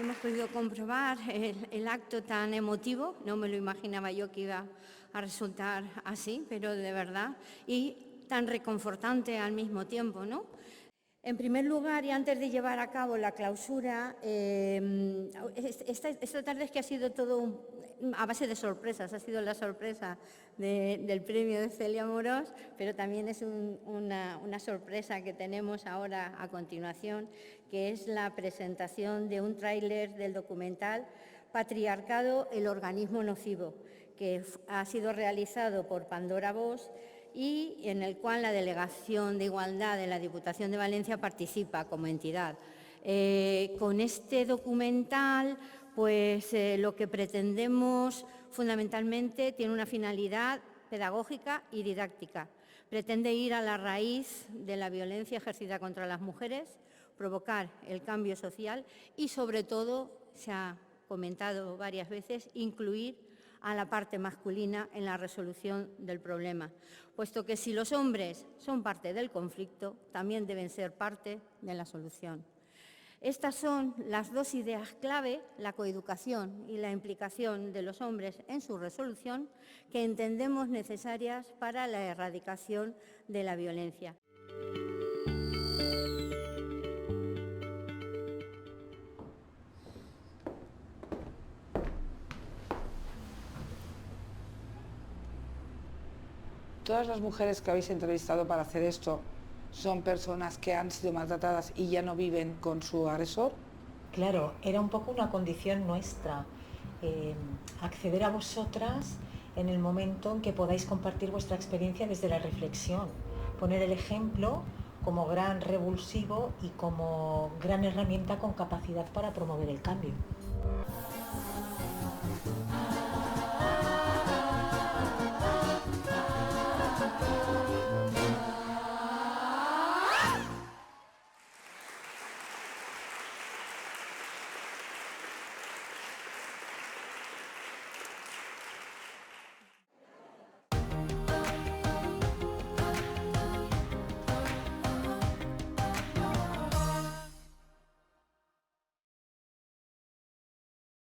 hemos podido comprobar el acto tan emotivo. No me lo imaginaba yo que iba a resultar así, pero de verdad, y tan reconfortante al mismo tiempo, ¿no? En primer lugar, y antes de llevar a cabo la clausura, esta tarde es que ha sido todo a base de sorpresas, ha sido la sorpresa del premio de Celia Amorós, pero también es una sorpresa que tenemos ahora a continuación, que es la presentación de un tráiler del documental Patriarcado, el organismo nocivo, que ha sido realizado por Pandora Bosch y en el cual la Delegación de Igualdad de la Diputación de Valencia participa como entidad. Con este documental, pues lo que pretendemos fundamentalmente tiene una finalidad pedagógica y didáctica. Pretende ir a la raíz de la violencia ejercida contra las mujeres, provocar el cambio social y, sobre todo, se ha comentado varias veces, incluir a la parte masculina en la resolución del problema, puesto que si los hombres son parte del conflicto, también deben ser parte de la solución. Estas son las dos ideas clave, la coeducación y la implicación de los hombres en su resolución, que entendemos necesarias para la erradicación de la violencia. Todas las mujeres que habéis entrevistado para hacer esto son personas que han sido maltratadas y ya no viven con su agresor. Claro, era un poco una condición nuestra, acceder a vosotras en el momento en que podáis compartir vuestra experiencia desde la reflexión, poner el ejemplo como gran revulsivo y como gran herramienta con capacidad para promover el cambio.